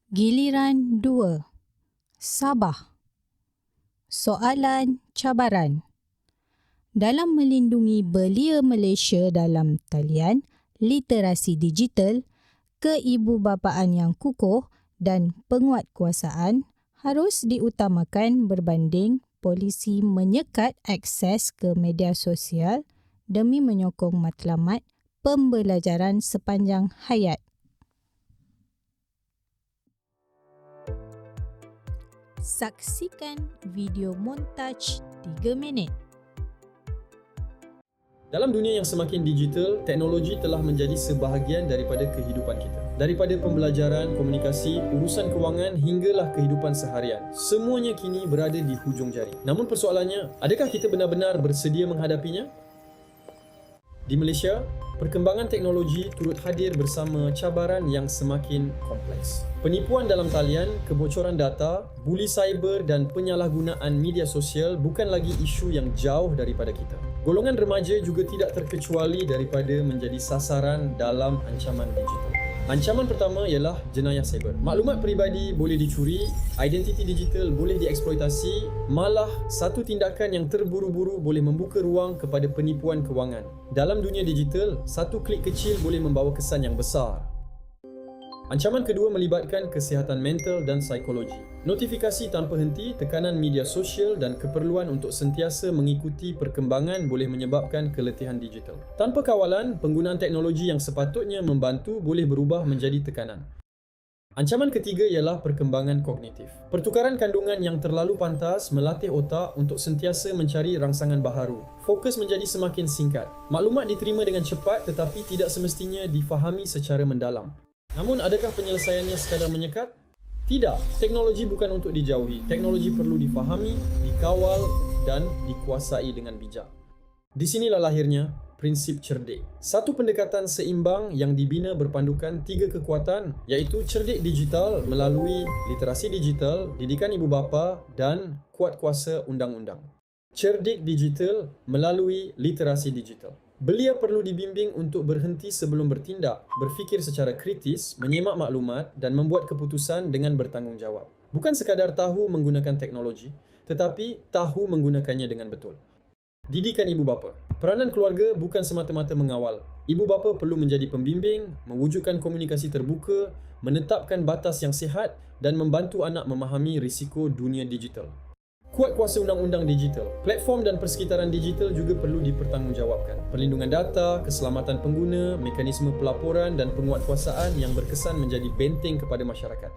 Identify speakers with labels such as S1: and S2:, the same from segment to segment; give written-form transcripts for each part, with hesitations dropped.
S1: Giliran 2. Sabah. Soalan cabaran. Dalam melindungi belia Malaysia dalam talian, literasi digital, keibubapaan yang kukuh dan penguatkuasaan harus diutamakan berbanding polisi menyekat akses ke media sosial demi menyokong matlamat pembelajaran sepanjang hayat. Saksikan video montaj 3 minit.
S2: Dalam dunia yang semakin digital, teknologi telah menjadi sebahagian daripada kehidupan kita. Daripada pembelajaran, komunikasi, urusan kewangan hinggalah kehidupan seharian. Semuanya kini berada di hujung jari. Namun persoalannya, adakah kita benar-benar bersedia menghadapinya? Di Malaysia, perkembangan teknologi turut hadir bersama cabaran yang semakin kompleks. Penipuan dalam talian, kebocoran data, buli cyber dan penyalahgunaan media sosial bukan lagi isu yang jauh daripada kita. Golongan remaja juga tidak terkecuali daripada menjadi sasaran dalam ancaman digital. Ancaman pertama ialah jenayah cyber. Maklumat peribadi boleh dicuri, identiti digital boleh dieksploitasi, malah satu tindakan yang terburu-buru boleh membuka ruang kepada penipuan kewangan. Dalam dunia digital, satu klik kecil boleh membawa kesan yang besar. Ancaman kedua melibatkan kesihatan mental dan psikologi. Notifikasi tanpa henti, tekanan media sosial dan keperluan untuk sentiasa mengikuti perkembangan boleh menyebabkan keletihan digital. Tanpa kawalan, penggunaan teknologi yang sepatutnya membantu boleh berubah menjadi tekanan. Ancaman ketiga ialah perkembangan kognitif. Pertukaran kandungan yang terlalu pantas melatih otak untuk sentiasa mencari rangsangan baharu. Fokus menjadi semakin singkat. Maklumat diterima dengan cepat tetapi tidak semestinya difahami secara mendalam. Namun, adakah penyelesaiannya sekadar menyekat? Tidak. Teknologi bukan untuk dijauhi. Teknologi perlu difahami, dikawal dan dikuasai dengan bijak. Di sinilah lahirnya prinsip cerdik. Satu pendekatan seimbang yang dibina berpandukan 3 kekuatan, iaitu cerdik digital melalui literasi digital, didikan ibu bapa dan kuat kuasa undang-undang. Cerdik digital melalui literasi digital. Belia perlu dibimbing untuk berhenti sebelum bertindak, berfikir secara kritis, menyemak maklumat dan membuat keputusan dengan bertanggungjawab. Bukan sekadar tahu menggunakan teknologi, tetapi tahu menggunakannya dengan betul. Didikan ibu bapa. Peranan keluarga bukan semata-mata mengawal. Ibu bapa perlu menjadi pembimbing, mewujudkan komunikasi terbuka, menetapkan batas yang sihat dan membantu anak memahami risiko dunia digital. Kuat kuasa undang-undang digital. Platform dan persekitaran digital juga perlu dipertanggungjawabkan. Perlindungan data, keselamatan pengguna, mekanisme pelaporan dan penguatkuasaan yang berkesan menjadi benteng kepada masyarakat.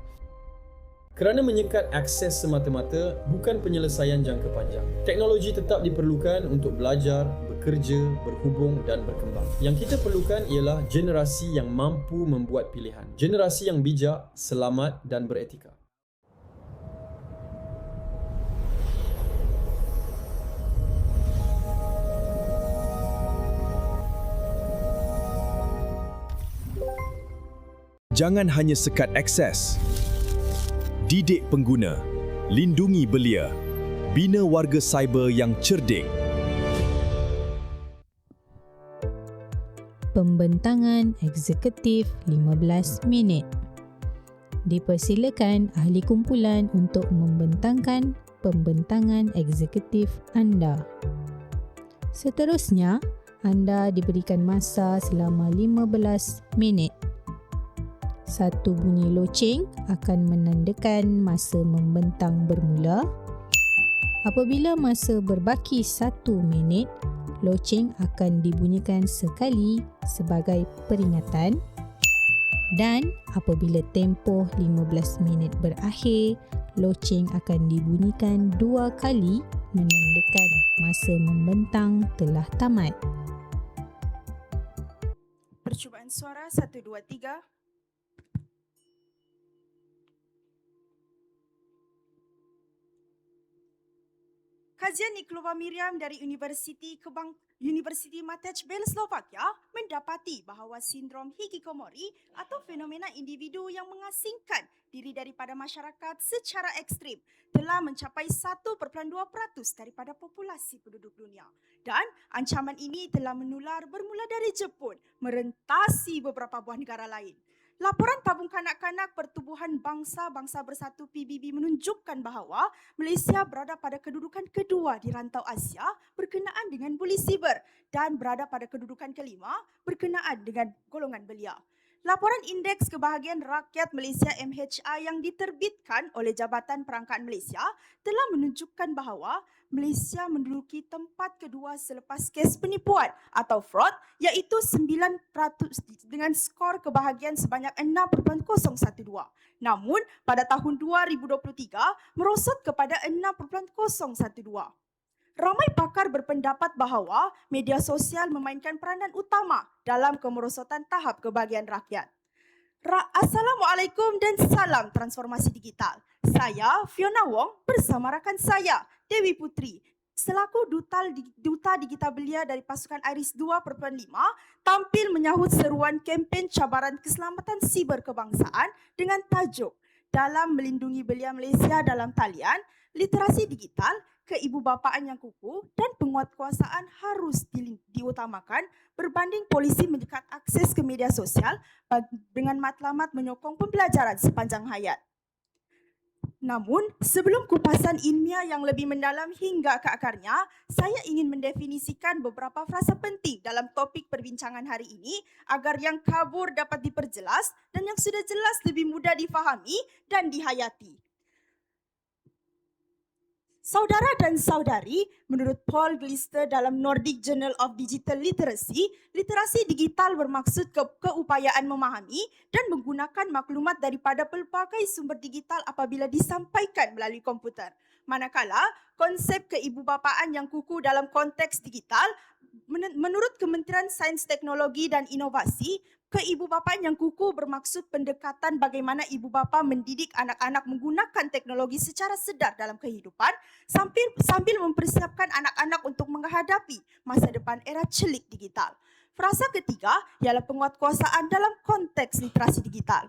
S2: Kerana menyekat akses semata-mata bukan penyelesaian jangka panjang. Teknologi tetap diperlukan untuk belajar, bekerja, berhubung dan berkembang. Yang kita perlukan ialah generasi yang mampu membuat pilihan. Generasi yang bijak, selamat dan beretika.
S3: Jangan hanya sekat akses. Didik pengguna, lindungi belia, bina warga cyber yang cerdik.
S1: Pembentangan eksekutif 15 minit. Dipersilakan ahli kumpulan untuk membentangkan pembentangan eksekutif anda. Seterusnya, anda diberikan masa selama 15 minit. Satu bunyi loceng akan menandakan masa membentang bermula. Apabila masa berbaki 1 minit, loceng akan dibunyikan sekali sebagai peringatan dan apabila tempoh 15 minit berakhir, loceng akan dibunyikan 2 kali menandakan masa membentang telah tamat.
S4: Percubaan suara 1, 2, 3. Kajian Niklova Miriam dari Universiti Matej Slovakia mendapati bahawa sindrom hikikomori atau fenomena individu yang mengasingkan diri daripada masyarakat secara ekstrim telah mencapai 1.2% daripada populasi penduduk dunia. Dan ancaman ini telah menular bermula dari Jepun, merentasi beberapa buah negara lain. Laporan Tabung Kanak-Kanak Pertubuhan Bangsa-Bangsa Bersatu PBB menunjukkan bahawa Malaysia berada pada kedudukan kedua di rantau Asia berkenaan dengan buli siber dan berada pada kedudukan kelima berkenaan dengan golongan belia. Laporan Indeks Kebahagiaan Rakyat Malaysia MHR yang diterbitkan oleh Jabatan Perangkaan Malaysia telah menunjukkan bahawa Malaysia menduduki tempat kedua selepas kes penipuan atau fraud iaitu 9% dengan skor kebahagiaan sebanyak 6.012. Namun pada tahun 2023 merosot kepada 6.012. Ramai pakar berpendapat bahawa media sosial memainkan peranan utama dalam kemerosotan tahap kebahagiaan rakyat. Assalamualaikum dan salam transformasi digital. Saya Fiona Wong bersama rakan saya Dewi Putri selaku Duta Digital Belia dari pasukan Iris 2.5 tampil menyahut seruan kempen cabaran keselamatan siber kebangsaan dengan tajuk Dalam Melindungi Belia Malaysia dalam talian, literasi digital, keibubapaan yang kukuh dan penguatkuasaan harus diutamakan berbanding polisi mendekat akses ke media sosial dengan matlamat menyokong pembelajaran sepanjang hayat. Namun, sebelum kupasan ilmiah yang lebih mendalam hingga ke akarnya, saya ingin mendefinisikan beberapa frasa penting dalam topik perbincangan hari ini agar yang kabur dapat diperjelas dan yang sudah jelas lebih mudah difahami dan dihayati. Saudara dan saudari, menurut Paul Glister dalam Nordic Journal of Digital Literacy, literasi digital bermaksud keupayaan memahami dan menggunakan maklumat daripada pelbagai sumber digital apabila disampaikan melalui komputer. Manakala, konsep keibubapaan yang kukuh dalam konteks digital, menurut Kementerian Sains Teknologi dan Inovasi, keibubapaan yang kukuh bermaksud pendekatan bagaimana ibu bapa mendidik anak-anak menggunakan teknologi secara sedar dalam kehidupan sambil mempersiapkan anak-anak untuk menghadapi masa depan era celik digital. Frasa ketiga ialah penguatkuasaan dalam konteks literasi digital.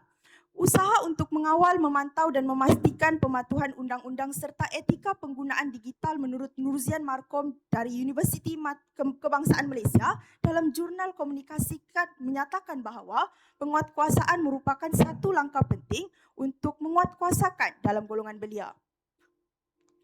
S4: Usaha untuk mengawal, memantau dan memastikan pematuhan undang-undang serta etika penggunaan digital menurut Nurzian Markom dari Universiti Kebangsaan Malaysia dalam jurnal Komunikasi menyatakan bahawa penguatkuasaan merupakan satu langkah penting untuk menguatkuasakan dalam golongan belia.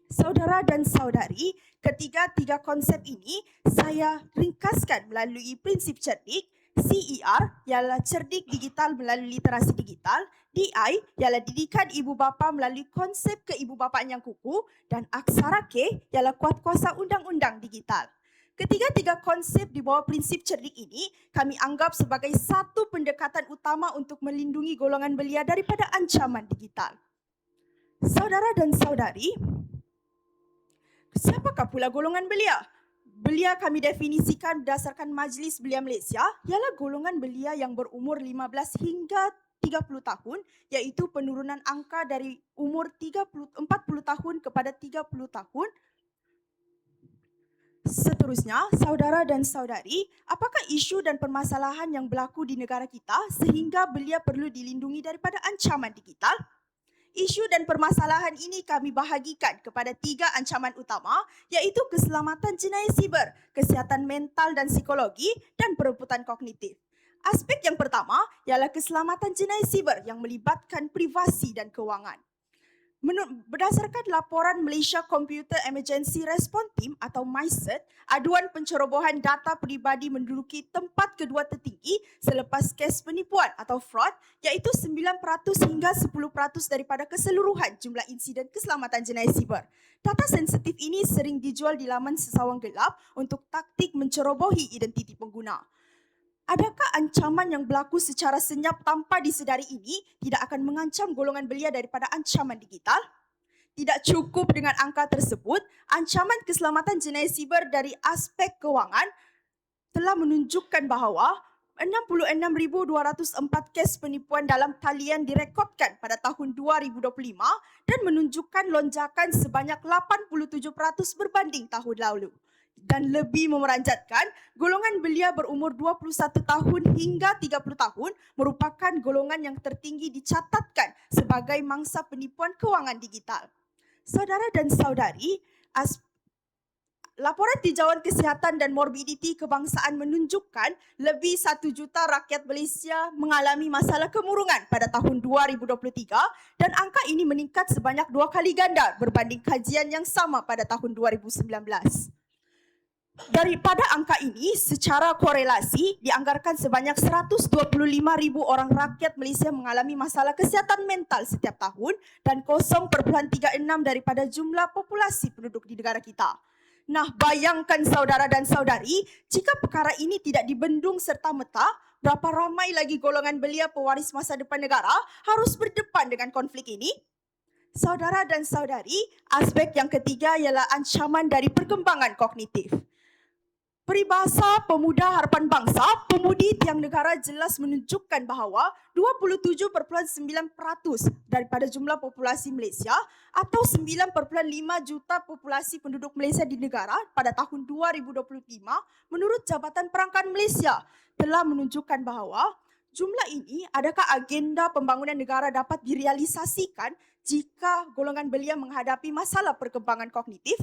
S4: Saudara dan saudari, ketiga-tiga konsep ini saya ringkaskan melalui prinsip cerdik. CER ialah cerdik digital melalui literasi digital, DI ialah didikan ibu bapa melalui konsep keibubapaan yang kukuh dan aksara K ialah kuat-kuasa undang-undang digital. Ketiga-tiga konsep di bawah prinsip cerdik ini kami anggap sebagai satu pendekatan utama untuk melindungi golongan belia daripada ancaman digital. Saudara dan saudari, siapakah pula golongan belia? Belia kami definisikan berdasarkan Majlis Belia Malaysia ialah golongan belia yang berumur 15 hingga 30 tahun iaitu penurunan angka dari umur 40 tahun kepada 30 tahun. Seterusnya, saudara dan saudari, apakah isu dan permasalahan yang berlaku di negara kita sehingga belia perlu dilindungi daripada ancaman digital? Isu dan permasalahan ini kami bahagikan kepada 3 ancaman utama iaitu keselamatan jenayah siber, kesihatan mental dan psikologi dan perebutan kognitif. Aspek yang pertama ialah keselamatan jenayah siber yang melibatkan privasi dan kewangan. Berdasarkan laporan Malaysia Computer Emergency Response Team atau MyCERT, aduan pencerobohan data peribadi menduduki tempat kedua tertinggi selepas kes penipuan atau fraud iaitu 9% hingga 10% daripada keseluruhan jumlah insiden keselamatan jenayah siber. Data sensitif ini sering dijual di laman sesawang gelap untuk taktik mencerobohi identiti pengguna. Adakah ancaman yang berlaku secara senyap tanpa disedari ini tidak akan mengancam golongan belia daripada ancaman digital? Tidak cukup dengan angka tersebut, ancaman keselamatan jenayah siber dari aspek kewangan telah menunjukkan bahawa 66,204 kes penipuan dalam talian direkodkan pada tahun 2025 dan menunjukkan lonjakan sebanyak 87% berbanding tahun lalu. Dan lebih memeranjatkan, golongan belia berumur 21 tahun hingga 30 tahun merupakan golongan yang tertinggi dicatatkan sebagai mangsa penipuan kewangan digital. Saudara dan saudari, Laporan Tinjauan Kesihatan dan Morbiditi Kebangsaan menunjukkan lebih 1 juta rakyat Malaysia mengalami masalah kemurungan pada tahun 2023 dan angka ini meningkat sebanyak 2 kali ganda berbanding kajian yang sama pada tahun 2019. Daripada angka ini, secara korelasi dianggarkan sebanyak 125,000 orang rakyat Malaysia mengalami masalah kesihatan mental setiap tahun dan 0.36 daripada jumlah populasi penduduk di negara kita. Nah, bayangkan saudara dan saudari, jika perkara ini tidak dibendung serta-merta, berapa ramai lagi golongan belia pewaris masa depan negara harus berdepan dengan konflik ini? Saudara dan saudari, aspek yang ketiga ialah ancaman dari perkembangan kognitif. Peribahasa Pemuda Harapan Bangsa, Pemudi Tiang Negara jelas menunjukkan bahawa 27.9% daripada jumlah populasi Malaysia atau 9.5 juta populasi penduduk Malaysia di negara pada tahun 2025 menurut Jabatan Perangkat Malaysia telah menunjukkan bahawa jumlah ini adakah agenda pembangunan negara dapat direalisasikan jika golongan belia menghadapi masalah perkembangan kognitif?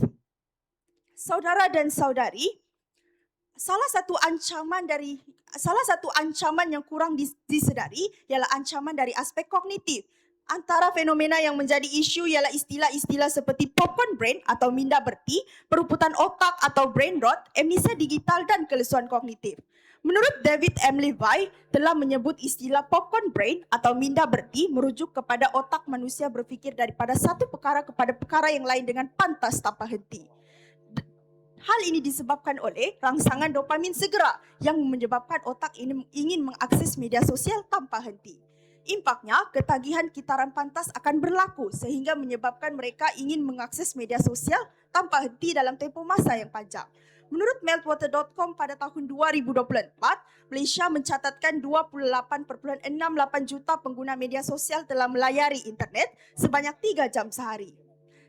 S4: Saudara dan saudari, salah satu ancaman yang kurang disedari ialah ancaman dari aspek kognitif. Antara fenomena yang menjadi isu ialah istilah-istilah seperti popcorn brain atau minda berti, peruputan otak atau brain rot, amnesia digital dan kelesuan kognitif. Menurut David M. Levy telah menyebut istilah popcorn brain atau minda berti merujuk kepada otak manusia berfikir daripada satu perkara kepada perkara yang lain dengan pantas tanpa henti. Hal ini disebabkan oleh rangsangan dopamin segera yang menyebabkan otak ingin mengakses media sosial tanpa henti. Impaknya, ketagihan kitaran pantas akan berlaku sehingga menyebabkan mereka ingin mengakses media sosial tanpa henti dalam tempoh masa yang panjang. Menurut meltwater.com pada tahun 2024, Malaysia mencatatkan 28.68 juta pengguna media sosial telah melayari internet sebanyak 3 jam sehari.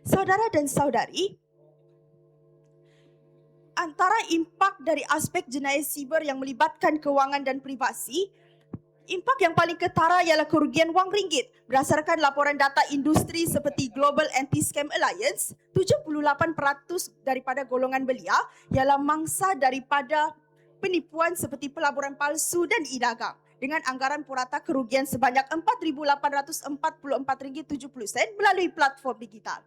S4: Saudara dan saudari, antara impak dari aspek jenayah siber yang melibatkan kewangan dan privasi, impak yang paling ketara ialah kerugian wang ringgit. Berdasarkan laporan data industri seperti Global Anti-Scam Alliance, 78% daripada golongan belia ialah mangsa daripada penipuan seperti pelaburan palsu dan e-dagang dengan anggaran purata kerugian sebanyak RM4,844.70 melalui platform digital.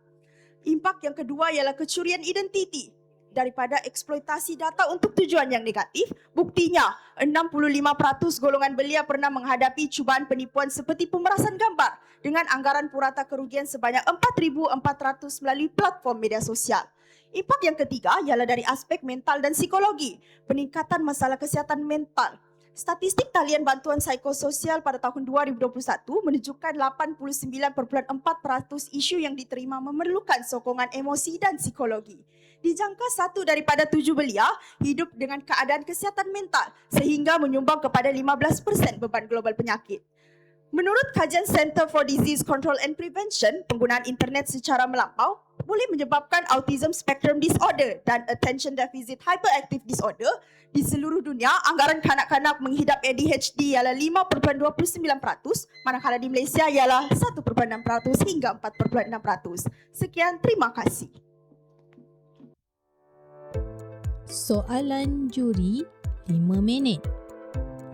S4: Impak yang kedua ialah kecurian identiti daripada eksploitasi data untuk tujuan yang negatif. Buktinya, 65% golongan belia pernah menghadapi cubaan penipuan seperti pemerasan gambar dengan anggaran purata kerugian sebanyak RM4,400 melalui platform media sosial. Impak yang ketiga ialah dari aspek mental dan psikologi, peningkatan masalah kesihatan mental. Statistik talian bantuan psikososial pada tahun 2021 menunjukkan 89.4% isu yang diterima memerlukan sokongan emosi dan psikologi. Dijangka 1 daripada 7 belia hidup dengan keadaan kesihatan mental sehingga menyumbang kepada 15% beban global penyakit. Menurut kajian Center for Disease Control and Prevention, penggunaan internet secara melampau boleh menyebabkan autism spectrum disorder dan attention deficit hyperactive disorder. Di seluruh dunia, anggaran kanak-kanak menghidap ADHD ialah 5.29%, manakala di Malaysia ialah 1.6% hingga 4.6%. Sekian, terima kasih.
S1: Soalan juri 5 minit.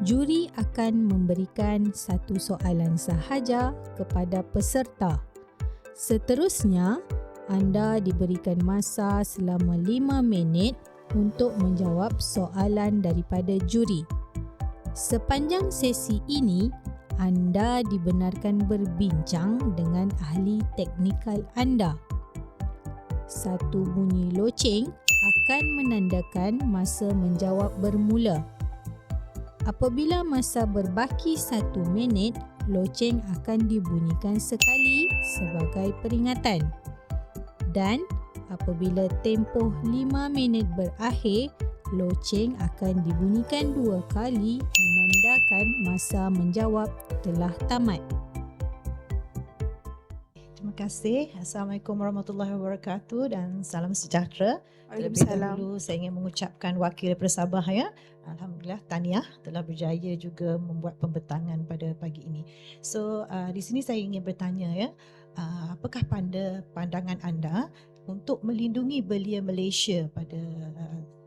S1: Juri akan memberikan satu soalan sahaja kepada peserta. Seterusnya, anda diberikan masa selama 5 minit untuk menjawab soalan daripada juri. Sepanjang sesi ini, anda dibenarkan berbincang dengan ahli teknikal anda. Satu bunyi loceng akan menandakan masa menjawab bermula. Apabila masa berbaki 1 minit, loceng akan dibunyikan sekali sebagai peringatan. Dan apabila tempoh 5 minit berakhir, loceng akan dibunyikan 2 kali menandakan masa menjawab telah tamat.
S5: Terima kasih. Assalamualaikum warahmatullahi wabarakatuh dan salam sejahtera. Terlebih
S4: Waalaikumsalam.
S5: dahulu saya ingin mengucapkan wakil daripada Sabah ya. Alhamdulillah tahniah telah berjaya juga membuat pembentangan pada pagi ini. So di sini saya ingin bertanya ya, apakah pandangan anda untuk melindungi belia Malaysia pada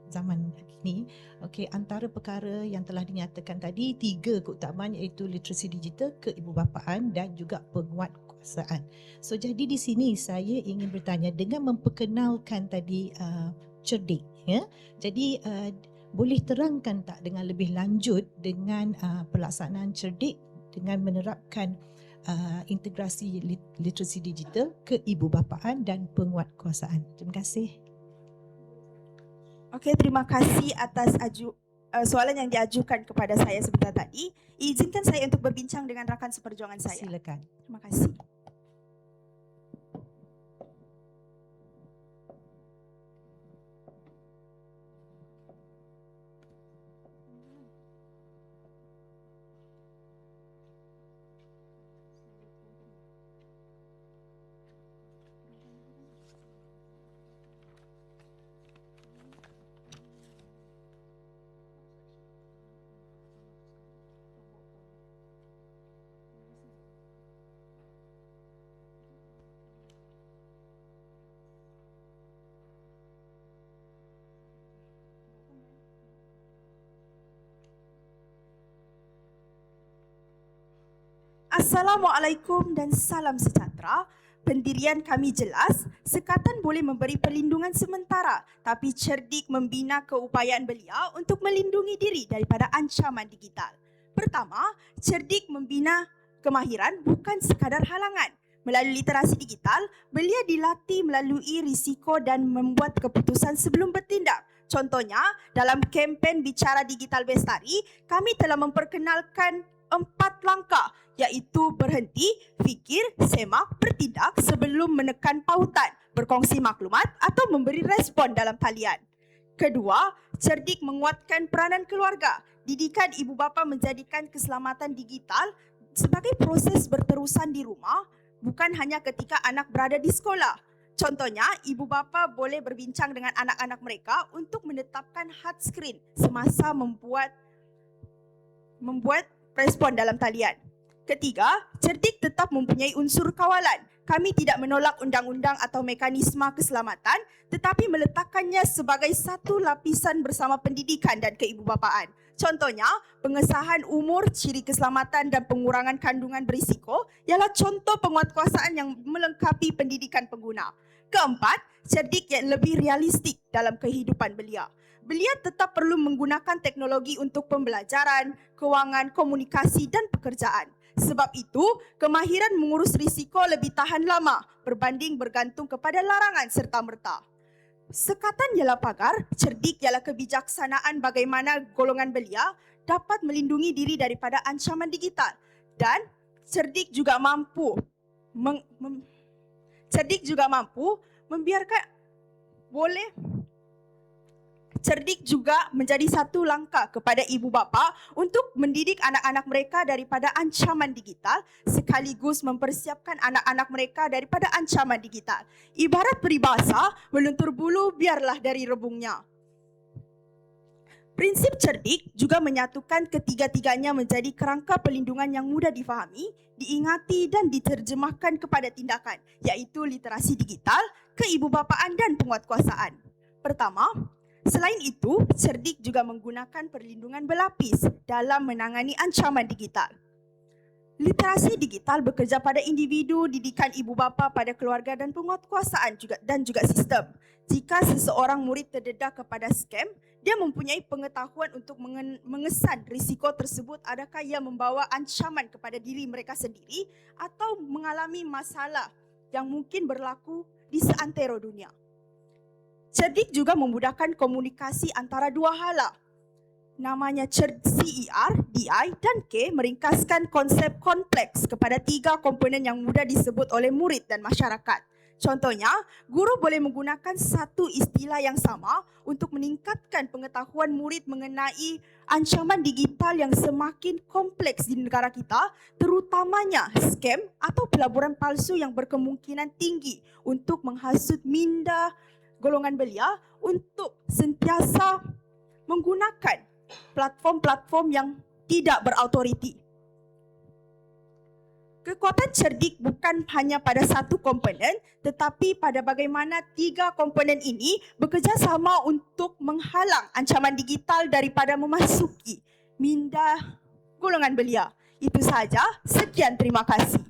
S5: zaman kini. Okey, antara perkara yang telah dinyatakan tadi 3 keutamaan iaitu literasi digital, keibubapaan dan juga penguatkuasaan. So jadi di sini saya ingin bertanya dengan memperkenalkan tadi cerdik, ya. Jadi boleh terangkan tak dengan lebih lanjut dengan pelaksanaan cerdik dengan menerapkan integrasi literasi digital, keibubapaan dan penguatkuasaan. Terima kasih.
S4: Okey, terima kasih atas soalan yang diajukan kepada saya sebentar tadi. Izinkan saya untuk berbincang dengan rakan seperjuangan saya.
S5: Silakan.
S4: Terima kasih. Assalamualaikum dan salam sejahtera. Pendirian kami jelas, sekatan boleh memberi perlindungan sementara, tapi cerdik membina keupayaan belia untuk melindungi diri daripada ancaman digital. Pertama, cerdik membina kemahiran bukan sekadar halangan. Melalui literasi digital, belia dilatih melalui risiko dan membuat keputusan sebelum bertindak. Contohnya, dalam kempen Bicara Digital Bestari, kami telah memperkenalkan 4 langkah, iaitu berhenti, fikir, semak, bertindak sebelum menekan pautan, berkongsi maklumat atau memberi respon dalam talian. Kedua, cerdik menguatkan peranan keluarga. Didikan ibu bapa menjadikan keselamatan digital sebagai proses berterusan di rumah, bukan hanya ketika anak berada di sekolah. Contohnya, ibu bapa boleh berbincang dengan anak-anak mereka untuk menetapkan hard screen semasa membuat respon dalam talian. Ketiga, cerdik tetap mempunyai unsur kawalan. Kami tidak menolak undang-undang atau mekanisme keselamatan, tetapi meletakkannya sebagai satu lapisan bersama pendidikan dan keibubapaan. Contohnya, pengesahan umur, ciri keselamatan dan pengurangan kandungan berisiko ialah contoh penguatkuasaan yang melengkapi pendidikan pengguna. Keempat, cerdik yang lebih realistik dalam kehidupan belia. Belia tetap perlu menggunakan teknologi untuk pembelajaran, kewangan, komunikasi dan pekerjaan. Sebab itu, kemahiran mengurus risiko lebih tahan lama berbanding bergantung kepada larangan serta-merta. Sekatan ialah pagar, cerdik ialah kebijaksanaan bagaimana golongan belia dapat melindungi diri daripada ancaman digital. Dan cerdik juga mampu cerdik juga menjadi satu langkah kepada ibu bapa untuk mendidik anak-anak mereka daripada ancaman digital sekaligus mempersiapkan anak-anak mereka daripada ancaman digital. Ibarat peribahasa, meluntur bulu biarlah dari rebungnya. Prinsip cerdik juga menyatukan ketiga-tiganya menjadi kerangka perlindungan yang mudah difahami, diingati dan diterjemahkan kepada tindakan, iaitu literasi digital, keibubapaan dan penguatkuasaan. Pertama, selain itu, cerdik juga menggunakan perlindungan berlapis dalam menangani ancaman digital. Literasi digital bekerja pada individu, didikan ibu bapa pada keluarga dan penguatkuasaan dan juga sistem. Jika seseorang murid terdedah kepada skam, dia mempunyai pengetahuan untuk mengesan risiko tersebut adakah ia membawa ancaman kepada diri mereka sendiri atau mengalami masalah yang mungkin berlaku di seantero dunia. Cerdik juga memudahkan komunikasi antara dua hala. Namanya CER, DI dan K meringkaskan konsep kompleks kepada 3 komponen yang mudah disebut oleh murid dan masyarakat. Contohnya, guru boleh menggunakan satu istilah yang sama untuk meningkatkan pengetahuan murid mengenai ancaman digital yang semakin kompleks di negara kita, terutamanya skam atau pelaburan palsu yang berkemungkinan tinggi untuk menghasut minda golongan belia untuk sentiasa menggunakan platform-platform yang tidak berautoriti. Kekuatan cerdik bukan hanya pada satu komponen, tetapi pada bagaimana 3 komponen ini bekerjasama untuk menghalang ancaman digital daripada memasuki minda golongan belia. Itu sahaja. Sekian, terima kasih.